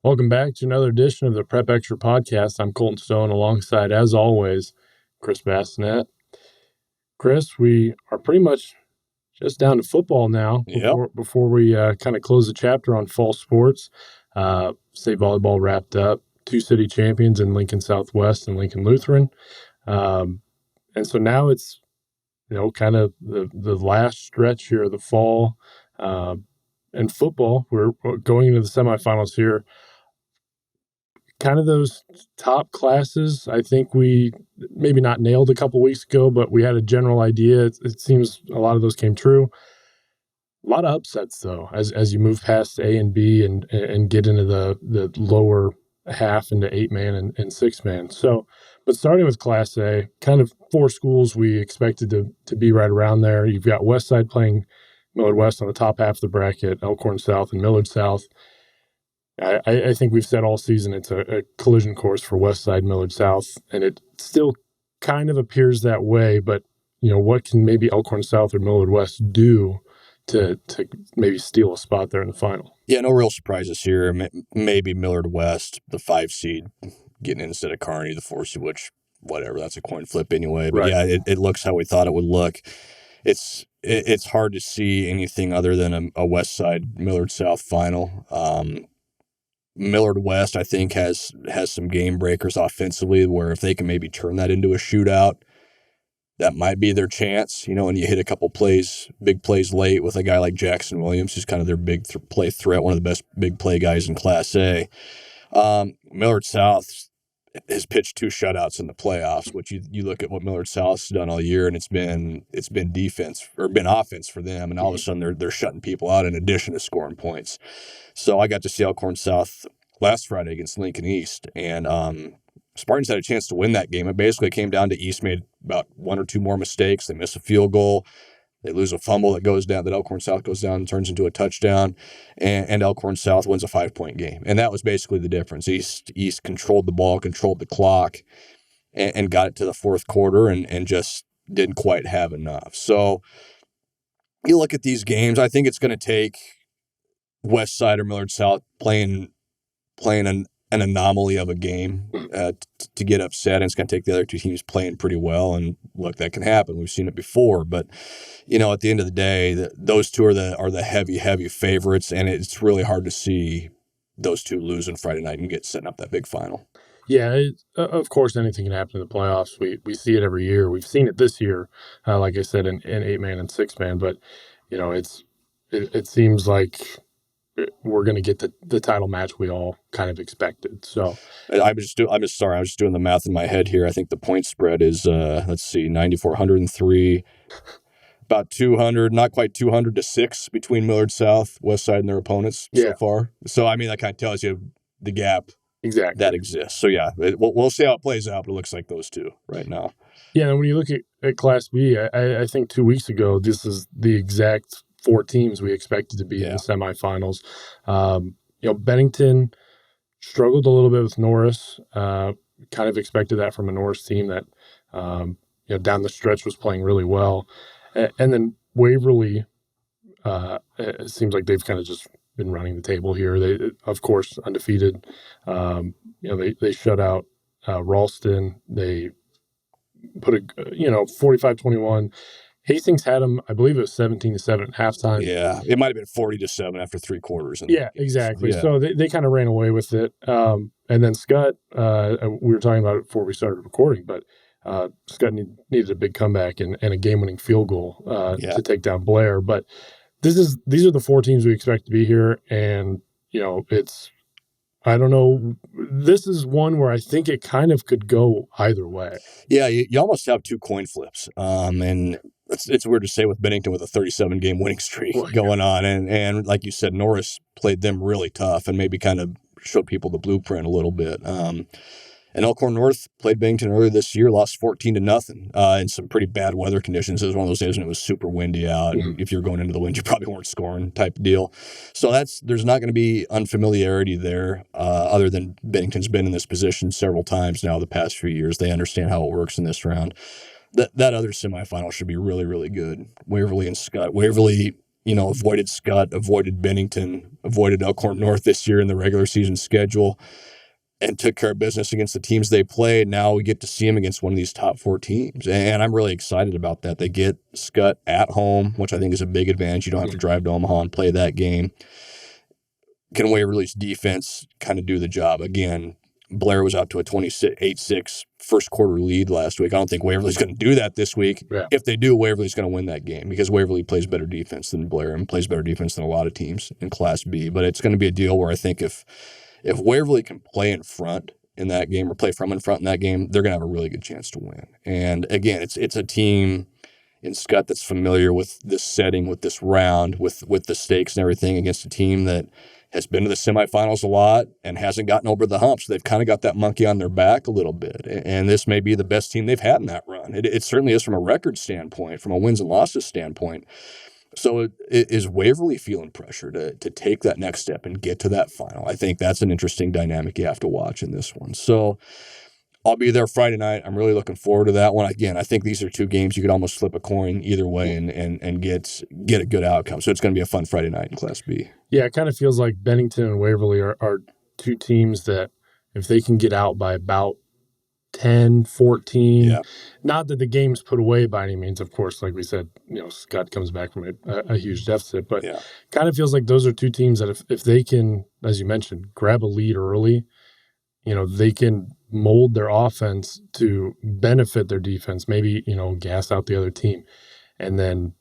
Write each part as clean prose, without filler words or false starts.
Welcome back to another edition of the Prep Extra podcast. I'm Colton Stone alongside, as always, Chris Basnett. Chris, we are pretty much just down to football now before we kind of close the chapter on fall sports. State volleyball wrapped up. Two city champions in Lincoln Southwest and Lincoln Lutheran. And so now it's, kind of the last stretch here of the fall. And football, we're going into the semifinals here. Kind of those top classes, I think we maybe not nailed a couple weeks ago, but we had a general idea. It seems a lot of those came true. A lot of upsets, though, as you move past A and B and get into the lower half into 8-man and 6-man. So, but starting with Class A, kind of four schools we expected to be right around there. You've got Westside playing Millard West on the top half of the bracket, Elkhorn South and Millard South. I think we've said all season it's a collision course for Westside, Millard South, and it still kind of appears that way. But, what can maybe Elkhorn South or Millard West do to maybe steal a spot there in the final? Yeah, no real surprises here. Maybe Millard West, the 5 seed, getting in instead of Kearney, the 4 seed, which, whatever, that's a coin flip anyway. But, yeah, it looks how we thought it would look. It's hard to see anything other than a Westside, Millard South final. Millard West, I think, has some game breakers offensively where if they can maybe turn that into a shootout, that might be their chance, and you hit a couple big plays late with a guy like Jackson Williams, who's kind of their big play threat, one of the best big play guys in Class A. Millard South has pitched 2 shutouts in the playoffs, which you look at what Millard South's done all year, and it's been defense or been offense for them, and all of a sudden they're shutting people out in addition to scoring points. So I got to see Elkhorn South last Friday against Lincoln East, and Spartans had a chance to win that game. It basically came down to East made about 1 or 2 more mistakes. They miss a field goal. They lose a fumble that Elkhorn South goes down and turns into a touchdown, and Elkhorn South wins a 5-point game. And that was basically the difference. East controlled the ball, controlled the clock, and got it to the fourth quarter and just didn't quite have enough. So you look at these games, I think it's going to take Westside or Millard South playing an anomaly of a game to get upset, and it's going to take the other 2 teams playing pretty well. And look, that can happen. We've seen it before, but at the end of the day, those 2 are the heavy favorites, and it's really hard to see those 2 lose on Friday night and get setting up that big final. Yeah, of course, anything can happen in the playoffs. We see it every year. We've seen it this year, like I said, in 8-man and 6-man. But it seems like we're going to get the title match we all kind of expected. So I was just doing the math in my head here. I think the point spread is 9,403, about 200, not quite 200 to 6 between Millard South, Westside, and their opponents so far. So that kind of tells you the gap that exists. So yeah, we'll see how it plays out. But it looks like those 2 right now. Yeah, and when you look at Class B, I think 2 weeks ago this is the exact 4 teams we expected to be in the semifinals. Bennington struggled a little bit with Norris. Kind of expected that from a Norris team that, down the stretch was playing really well. And then Waverly, it seems like they've kind of just been running the table here. They, of course, undefeated. They shut out Ralston. They put 45-21. Hastings had them, I believe it was 17-7 at halftime. Yeah, it might have been 40-7 after 3 quarters. Yeah, exactly. Yeah. So they kind of ran away with it. And then Scott, we were talking about it before we started recording, but Scott needed a big comeback and a game-winning field goal to take down Blair. But these are the 4 teams we expect to be here, and I don't know. This is one where I think it kind of could go either way. Yeah, you almost have 2 coin flips, and it's weird to say with Bennington with a 37-game winning streak going on, and like you said, Norris played them really tough and maybe kind of showed people the blueprint a little bit. And Elkhorn North played Bennington earlier this year, lost 14-0 in some pretty bad weather conditions. It was one of those days when it was super windy out, and if you're going into the wind, you probably weren't scoring type of deal. So there's not going to be unfamiliarity there, other than Bennington's been in this position several times now the past few years. They understand how it works in this round. That other semifinal should be really, really good. Waverly and Scott. Waverly avoided Scott, avoided Bennington, avoided Elkhorn North this year in the regular season schedule, and took care of business against the teams they played. Now we get to see them against one of these top 4 teams. And I'm really excited about that. They get Scott at home, which I think is a big advantage. You don't have to drive to Omaha and play that game. Can Waverly's defense kind of do the job? Again, Blair was out to a 28-6 first quarter lead last week. I don't think Waverly's going to do that this week. Yeah. If they do, Waverly's going to win that game because Waverly plays better defense than Blair and plays better defense than a lot of teams in Class B. But it's going to be a deal where I think if Waverly can play in front in that game or play from in front in that game, they're going to have a really good chance to win. And again, it's a team in Scott that's familiar with this setting, with this round, with the stakes and everything against a team that has been to the semifinals a lot and hasn't gotten over the hump. So they've kind of got that monkey on their back a little bit. And this may be the best team they've had in that run. It certainly is from a record standpoint, from a wins and losses standpoint. So is Waverly feeling pressure to take that next step and get to that final? I think that's an interesting dynamic you have to watch in this one. So I'll be there Friday night. I'm really looking forward to that one. Again, I think these are 2 games you could almost flip a coin either way and get a good outcome. So it's going to be a fun Friday night in Class B. Yeah, it kind of feels like Bennington and Waverly are 2 teams that if they can get out by about 10, 14, not that the game's put away by any means, of course, like we said, Scott comes back from a huge deficit, but kind of feels like those are 2 teams that if they can, as you mentioned, grab a lead early, they can mold their offense to benefit their defense, maybe, gas out the other team. And then,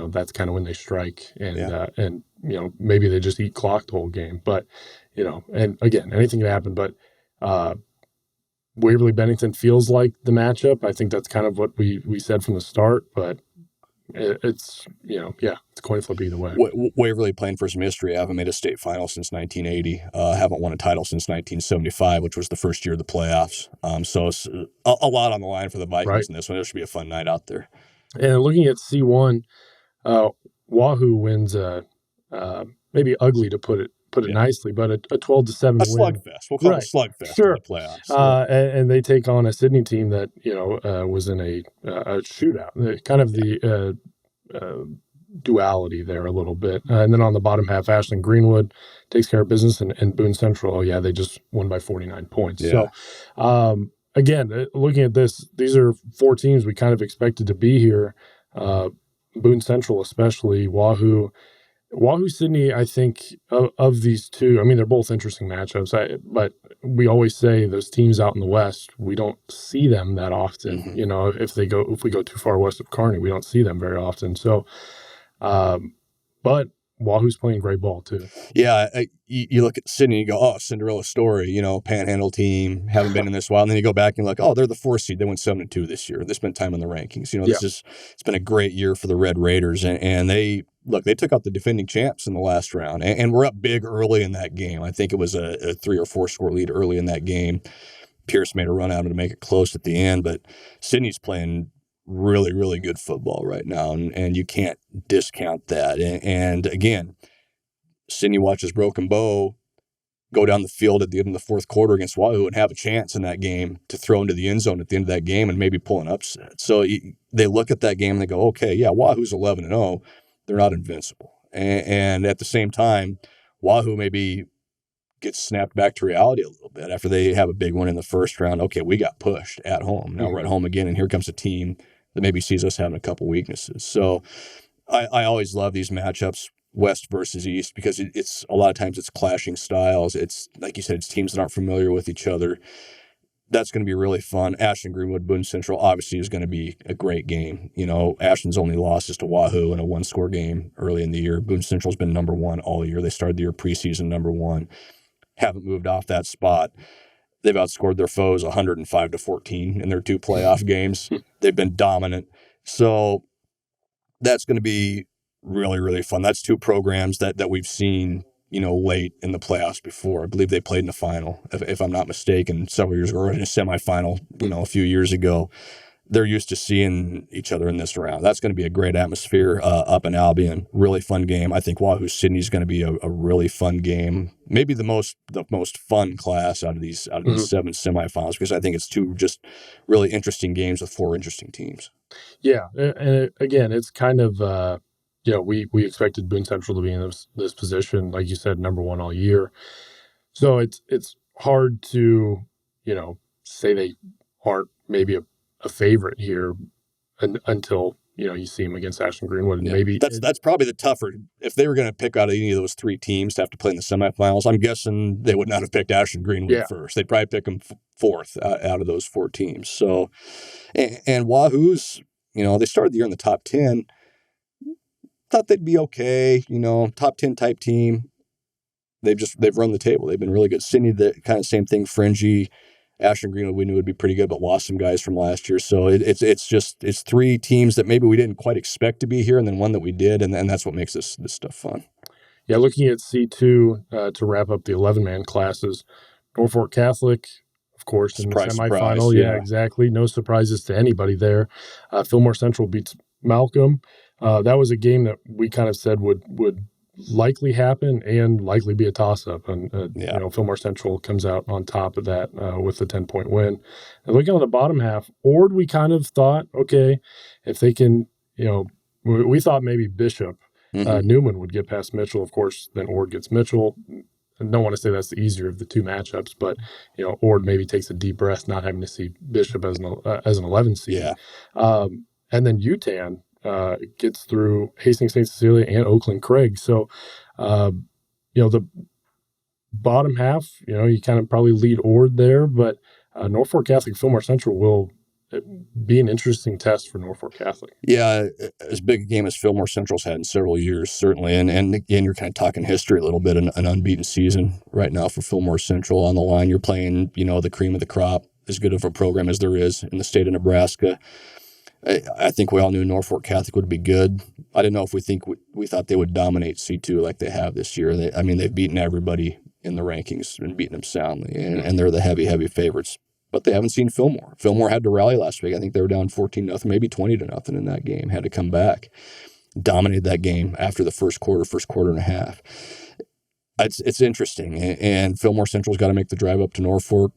that's kind of when they strike and maybe they just eat clock the whole game. But, and again, anything can happen. But Waverly Bennington feels like the matchup. I think that's kind of what we said from the start. But it's a coin flip either way. Waverly playing for some history. I haven't made a state final since 1980. Haven't won a title since 1975, which was the first year of the playoffs. So it's a lot on the line for the Vikings in this one. It should be a fun night out there. And looking at C1, Wahoo wins maybe ugly to put it nicely, but a 12-7 win. A slugfest. We'll call it a slugfest in the playoffs. And they take on a Sydney team that was in a shootout. Kind of the duality there a little bit. And then on the bottom half, Ashland Greenwood takes care of business, and Boone Central, they just won by 49 points. Yeah. So again, looking at this, these are 4 teams we kind of expected to be here. Boone Central especially, Wahoo Sydney, I think of these 2, I mean, they're both interesting matchups, but we always say those teams out in the West, we don't see them that often. Mm-hmm. If we go too far west of Kearney, we don't see them very often. So, but Wahoo's playing great ball too. Yeah, you look at Sydney, you go, oh, Cinderella story, Panhandle team, haven't been in this while, and then you go back and look, oh, they're the 4th seed. They went 7-2 this year. They spent time in the rankings. It's been a great year for the Red Raiders, and they took out the defending champs in the last round, and we're up big early in that game. I think it was a 3 or 4 score lead early in that game. Pierce made a run out to make it close at the end, but Sydney's playing really, really good football right now, and you can't discount that. And again, Sydney watches Broken Bow go down the field at the end of the 4th quarter against Wahoo and have a chance in that game to throw into the end zone at the end of that game and maybe pull an upset. So they look at that game and they go, okay, yeah, Wahoo's 11-0. They're not invincible. And at the same time, Wahoo maybe gets snapped back to reality a little bit after they have a big one in the first round. Okay, we got pushed at home. Now we're at home again, and here comes a team that maybe sees us having a couple weaknesses. So I always love these matchups, West versus East, because it's a lot of times it's clashing styles. It's, like you said, it's teams that aren't familiar with each other. That's going to be really fun. Ashland Greenwood, Boone Central obviously is going to be a great game. Ashland's only loss is to Wahoo in a 1-score game early in the year. Boone Central's been number 1 all year. They started the year preseason number 1. Haven't moved off that spot. They've outscored their foes 105-14 in their 2 playoff games. They've been dominant. So that's going to be really, really fun. That's 2 programs that we've seen late in the playoffs before. I believe they played in the final, if I'm not mistaken, several years ago, or in a semifinal, a few years ago. They're used to seeing each other in this round. That's going to be a great atmosphere up in Albion. Really fun game. I think Wahoo Sydney is going to be a really fun game. Maybe the most fun class out of these 7 semifinals, because I think it's 2 just really interesting games with 4 interesting teams. Yeah, and again, it's kind of we expected Boone Central to be in this position, like you said, number one all year. So it's hard to, say they aren't maybe a favorite here until, you see them against Ashland Greenwood. And maybe that's probably the tougher. If they were going to pick out any of those three teams to have to play in the semifinals, I'm guessing they would not have picked Ashland Greenwood first. They'd probably pick them fourth out of those four teams. So, and Wahoo's, they started the year in the top 10. Thought they'd be okay, top 10 type team. They've run the table. They've been really good. Sydney, the kind of same thing, fringy. Ashland Greenwood we knew would be pretty good, but lost some guys from last year. So it's three teams that maybe we didn't quite expect to be here, and then one that we did, and that's what makes this stuff fun. Yeah, looking at C2 to wrap up the 11-man classes, Norfolk Catholic, of course, in the semifinal. Yeah, exactly. No surprises to anybody there. Fillmore Central beats Malcolm. That was a game that we kind of said would likely happen and likely be a toss-up. And, Fillmore Central comes out on top of that with a 10-point win. And looking on the bottom half, Ord, we kind of thought, okay, if they can, we thought maybe Bishop Newman would get past Mitchell. Of course, then Ord gets Mitchell. I don't want to say that's the easier of the two matchups, but, Ord maybe takes a deep breath not having to see Bishop as an 11 seed. Yeah. And then UTAN gets through Hastings St. Cecilia and Oakland Craig. So, the bottom half, you kind of probably lead Ord there, but Norfolk Catholic Fillmore Central will be an interesting test for Norfolk Catholic. Yeah, as big a game as Fillmore Central's had in several years, certainly. And again, you're kind of talking history a little bit, an unbeaten season right now for Fillmore Central on the line. You're playing, the cream of the crop, as good of a program as there is in the state of Nebraska. I think we all knew Norfolk Catholic would be good. I didn't know if we thought they would dominate C2 like they have this year. They've beaten everybody in the rankings and beaten them soundly, and they're the heavy favorites. But they haven't seen Fillmore. Fillmore had to rally last week. I think they were down 14-0, maybe 20-0 in that game. Had to come back, dominated that game after the first quarter and a half. It's interesting, and Fillmore Central's got to make the drive up to Norfolk.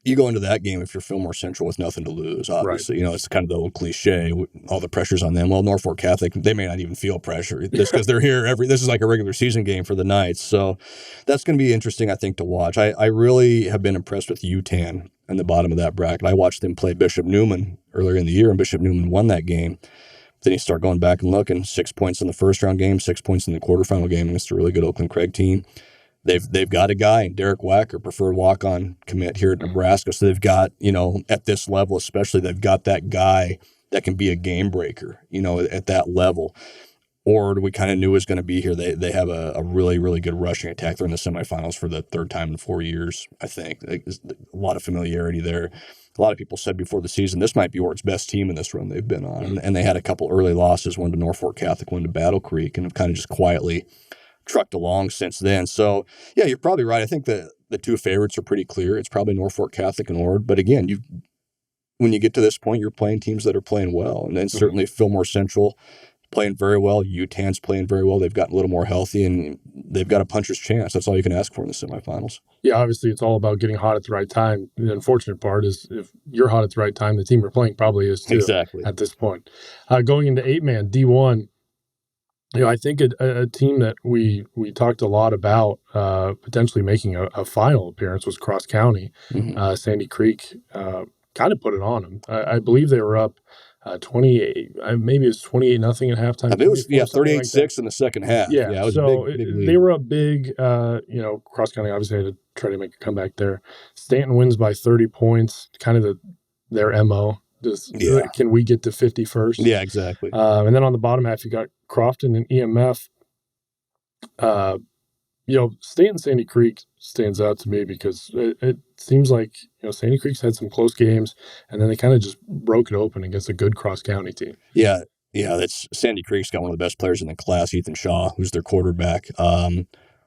You go into that game if you're Fillmore Central with nothing to lose, obviously. Right. It's kind of the old cliche, all the pressure's on them. Well, Norfolk Catholic, they may not even feel pressure just because they're here this is like a regular season game for the Knights. So that's going to be interesting, I think, to watch. I really have been impressed with UTAN in the bottom of that bracket. I watched them play Bishop Neumann earlier in the year, and Bishop Neumann won that game. Then you start going back and looking, 6 points in the first round game, 6 points in the quarterfinal game against a really good Oakland Craig team. They've got a guy, Derek Wacker, preferred walk-on commit here at Nebraska. So they've got, at this level especially, they've got that guy that can be a game breaker, at that level. Or we kind of knew was going to be here. They have a really, really good rushing attack. They're in the semifinals for the third time in 4 years, I think. There's a lot of familiarity there. A lot of people said before the season, this might be Ort's best team in this run they've been on. And they had a couple early losses, one to Norfolk Catholic, one to Battle Creek, and have kind of just quietly trucked along since then. So, yeah, you're probably right. I think the two favorites are pretty clear. It's probably Norfolk Catholic and Ord. But again, when you get to this point, you're playing teams that are playing well. And then certainly Fillmore Central playing very well. UTAN's playing very well. They've gotten a little more healthy, and they've got a puncher's chance. That's all you can ask for in the semifinals. Yeah, obviously it's all about getting hot at the right time. The unfortunate part is if you're hot at the right time, the team you're playing probably is too. Exactly. At this point. Going into 8-man, D1, I think a team that we talked a lot about potentially making a final appearance was Cross County. Mm-hmm. Sandy Creek kind of put it on them. I believe they were up 28, maybe it was 28-0 at halftime. It was 38-6 like in the second half. Yeah, it was so big lead. They were up big. Cross County obviously had to try to make a comeback there. Stanton wins by 30 points. Kind of their MO. Can we get to 50 first? Yeah, exactly. And then on the bottom half, you got Crofton and EMF. Stanton Sandy Creek stands out to me because it seems like Sandy Creek's had some close games, and then they kind of just broke it open against a good Cross County team. Yeah, that's Sandy Creek's got one of the best players in the class, Ethan Shaw, who's their quarterback.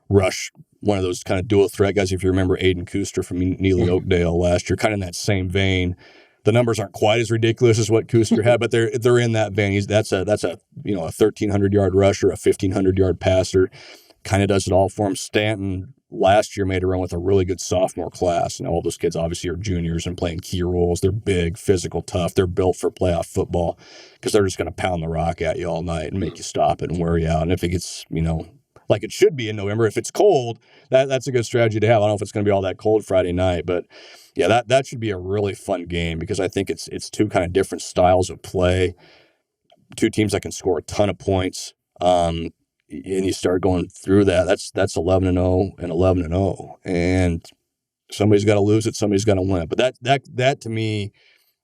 Rush, one of those kind of dual threat guys. If you remember Aiden Kuster from Neely Oakdale last year, kind of in that same vein. The numbers aren't quite as ridiculous as what Kuster had, but they're in that vein. That's a 1,300-yard rusher, a 1,500-yard passer. Kind of does it all for him. Stanton last year made a run with a really good sophomore class. And all those kids obviously are juniors and playing key roles. They're big, physical, tough. They're built for playoff football because they're just going to pound the rock at you all night and make you stop it and wear you out. And if it gets, like it should be in November, if it's cold, that's a good strategy to have. I don't know if it's going to be all that cold Friday night, but yeah, that should be a really fun game because I think it's two kind of different styles of play, two teams that can score a ton of points. And you start going through that. That's 11-0 and 11-0, and somebody's got to lose it, somebody's got to win it. But that to me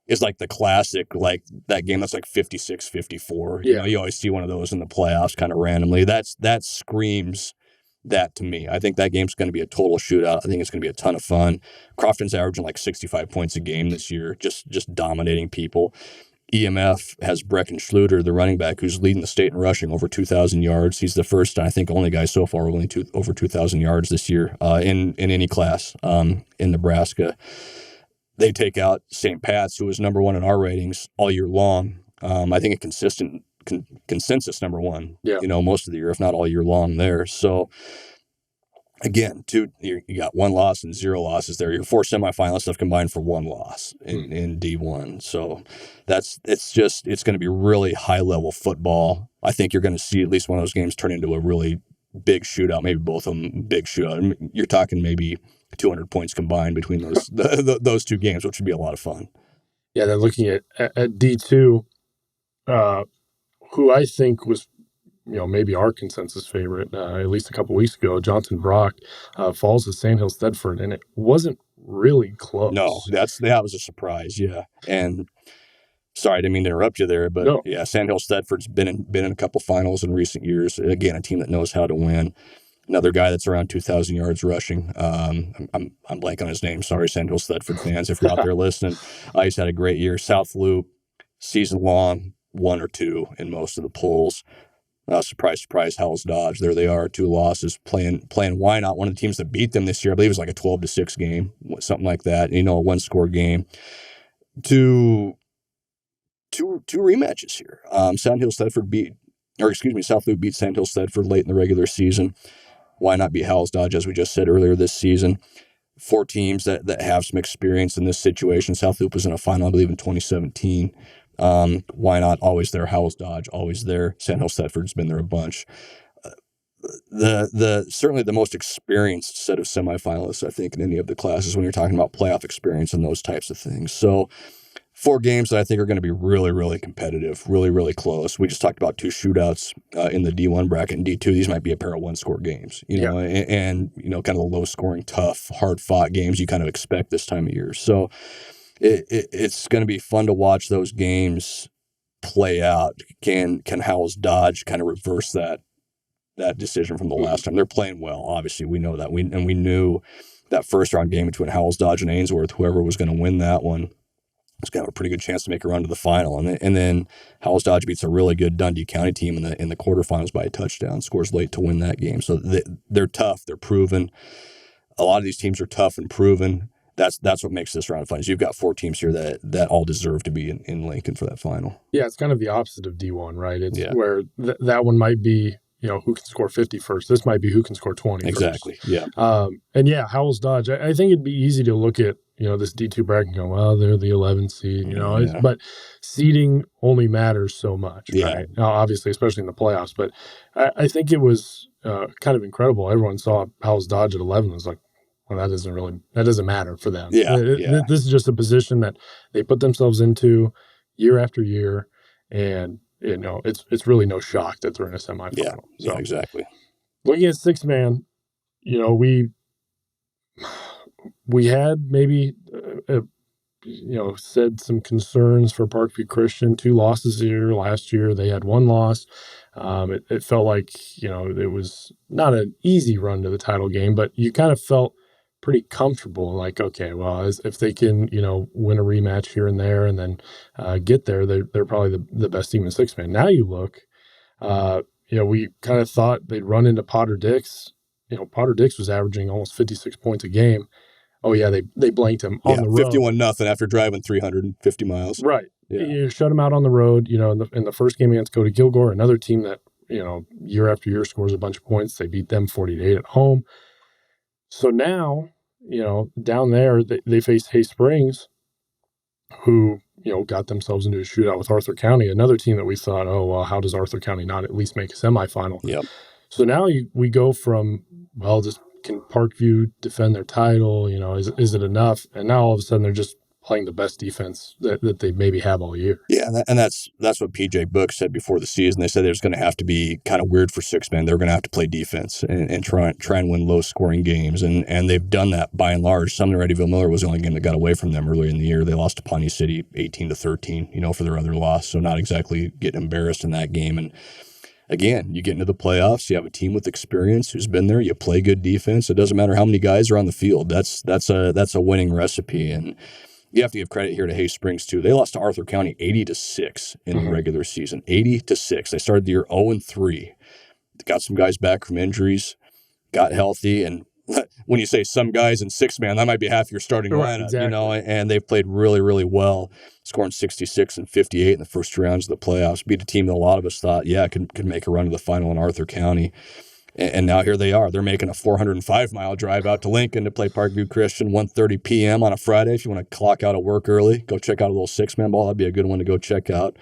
is like the classic, like that game that's like 56-54. Yeah. You always see one of those in the playoffs kind of randomly. That screams that to me. I think that game's going to be a total shootout. I think it's going to be a ton of fun. Crofton's averaging like 65 points a game this year, just dominating people. EMF has Brecken Schluter, the running back, who's leading the state in rushing over 2,000 yards. He's the first, I think, only guy so far over 2,000 yards this year in any class in Nebraska. They take out St. Pat's, who was number one in our ratings all year long. I think a consistent consensus number one, most of the year, if not all year long there. So, again, you got one loss and 0 losses there. Your 4 semifinalists have combined for 1 loss in D1. So it's going to be really high level football. I think you're going to see at least one of those games turn into a really big shootout. Maybe both of them big shootout. I mean, you're talking maybe 200 points combined between those those two games, which would be a lot of fun. Yeah, then looking at D2, who I think was maybe our consensus favorite, at least a couple weeks ago, Johnson Brock falls to Sandhill Stedford, and it wasn't really close. No, that was a surprise, yeah. And sorry, I didn't mean to interrupt you there, but no. Yeah, Sandhill Stedford's been in a couple finals in recent years. Again, a team that knows how to win. Another guy that's around 2,000 yards rushing. I'm blanking on his name. Sorry, Sandhill Stedford fans, if you're out there listening. He's had a great year. South Loop, season long, 1 or 2 in most of the polls. Surprise, surprise, Howells Dodge. There they are, 2 losses, playing Wynot, one of the teams that beat them this year. I believe it was like a 12-6 game, something like that. A 1-score game. Two rematches here. South Loop beat Sandhill Stedford late in the regular season. Wynot beat Howells Dodge, as we just said earlier this season. 4 teams that have some experience in this situation. South Loop was in a final, I believe, in 2017. Wynot always there, Howells Dodge always there. Sandhill Stedford's been there a bunch. The certainly the most experienced set of semifinalists, I think, in any of the classes when you're talking about playoff experience and those types of things. So 4 games that I think are going to be really, really competitive, really, really close. We just talked about 2 shootouts in the D1 bracket and D2. These might be a pair of 1-score games, and kind of the low-scoring, tough, hard-fought games you kind of expect this time of year. So it's going to be fun to watch those games play out. Can Howells Dodge kind of reverse that decision from the last time? They're playing well, obviously. We know that. We knew that first-round game between Howells Dodge and Ainsworth, whoever was going to win that one, was going to have a pretty good chance to make a run to the final. And then Howells Dodge beats a really good Dundee County team in the quarterfinals by a touchdown, scores late to win that game. So they're tough. They're proven. A lot of these teams are tough and proven. That's what makes this round fun. Is you've got 4 teams here that all deserve to be in Lincoln for that final. Yeah, it's kind of the opposite of D1, right? It's where that one might be, who can score 50 first. This might be who can score 20 exactly. First. Yeah. And Howells Dodge, I think it'd be easy to look at, this D2 bracket and go, well, they're the 11th seed, but seeding only matters so much, right? Now, obviously, especially in the playoffs. But I think it was kind of incredible. Everyone saw Howells Dodge at 11 and was like, well, that doesn't matter for them. This is just a position that they put themselves into year after year, and it's really no shock that they're in a semifinal. Yeah, exactly. Looking at 6-man, we had maybe said some concerns for Parkview Christian. 2 losses here last year. They had 1 loss. It felt like it was not an easy run to the title game, but you kind of felt pretty comfortable, like, okay, well, if they can, win a rematch here and there and then get there, they're probably the best team in 6-man. Now you look, we kind of thought they'd run into Potter Dix. Potter Dix was averaging almost 56 points a game. Oh, yeah, they blanked him on the road. 51-0 after driving 350 miles. Right. Yeah. You shut him out on the road, in the first game against Cody Kilgore, another team that, year after year scores a bunch of points. They beat them 40-8 at home. So now, down there, they face Hay Springs, who, got themselves into a shootout with Arthur County, another team that we thought, oh, well, how does Arthur County not at least make a semifinal? Yep. So now we go from, well, just can Parkview defend their title? Is it enough? And now all of a sudden they're just playing the best defense that they maybe have all year. Yeah, and that's what PJ Book said before the season. They said there's going to have to be kind of weird for six men. They're going to have to play defense and try and win low scoring games, and they've done that by and large. Sumner Eddyville Miller was the only game that got away from them earlier in the year. They lost to Pawnee City 18-13, for their other loss. So not exactly getting embarrassed in that game. And again, you get into the playoffs, you have a team with experience who's been there, you play good defense. It doesn't matter how many guys are on the field. That's a winning recipe. And you have to give credit here to Hay Springs too. They lost to Arthur County 80-6 in the regular season. 80-6. They started the year 0-3. Got some guys back from injuries, got healthy, and when you say some guys in six man, that might be half your starting lineup, exactly. And they've played really, really well, scoring 66 and 58 in the first two rounds of the playoffs. Beat a team that a lot of us thought, could make a run to the final in Arthur County. And now here they are. They're making a 405-mile drive out to Lincoln to play Parkview Christian, 1:30 p.m. on a Friday. If you want to clock out of work early, go check out a little six-man ball. That'd be a good one to go check out.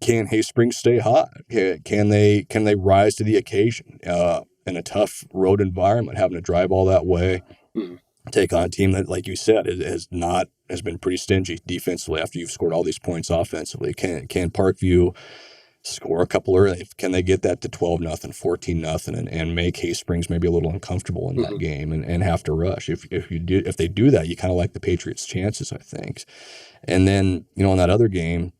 Can Hay Springs stay hot? Can they rise to the occasion in a tough road environment, having to drive all that way, take on a team that, like you said, has been pretty stingy defensively after you've scored all these points offensively? Can Parkview score a couple early? Can they get that to 12-0, 14-0, and make Hay Springs maybe a little uncomfortable in that game and have to rush? If they do that, you kind of like the Patriots' chances, I think. And then, in that other game,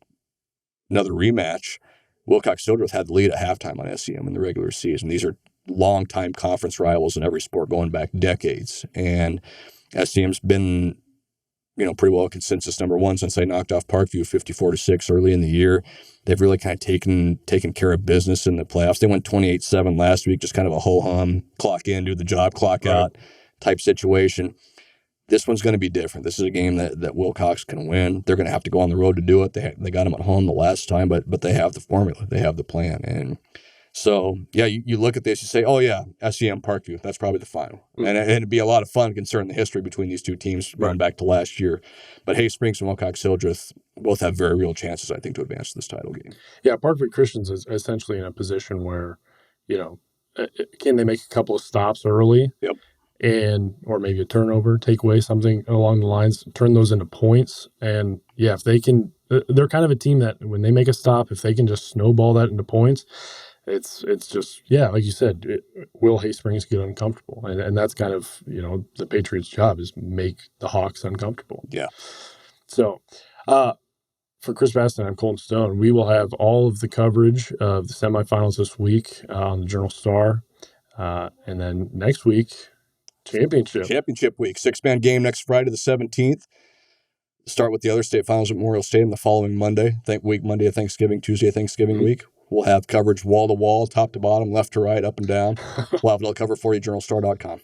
another rematch, Wilcox-Hildreth had the lead at halftime on SEM in the regular season. These are longtime conference rivals in every sport going back decades. And SEM's been, pretty well consensus number one since they knocked off Parkview 54-6 early in the year. They've really kind of taken care of business in the playoffs. They went 28-7 last week, just kind of a ho-hum, clock in, do the job, clock out type situation. This one's going to be different. This is a game that Wilcox can win. They're going to have to go on the road to do it. They got them at home the last time, but they have the formula. They have the plan. And so, you look at this, you say, oh, yeah, SEM Parkview, that's probably the final. And it'd be a lot of fun considering the history between these two teams going back to last year. But Hay Springs and Wilcox-Hildreth both have very real chances, I think, to advance to this title game. Yeah, Parkview Christians is essentially in a position where, can they make a couple of stops early? Yep. Or maybe a turnover, take away something along the lines, turn those into points. And if they can, they're kind of a team that when they make a stop, if they can just snowball that into points, it's just, like you said, will Hay Springs get uncomfortable? And that's kind of, the Patriots' job is make the Hawks uncomfortable. Yeah. So, for Chris Basnett, I'm Colton Stone. We will have all of the coverage of the semifinals this week on the Journal-Star. And then next week, Championship week. Six-man game next Friday the 17th. Start with the other state finals at Memorial Stadium the following Monday. Monday of Thanksgiving, Tuesday of Thanksgiving week. We'll have coverage wall to wall, top to bottom, left to right, up and down. We'll have it all covered for you, journalstar.com.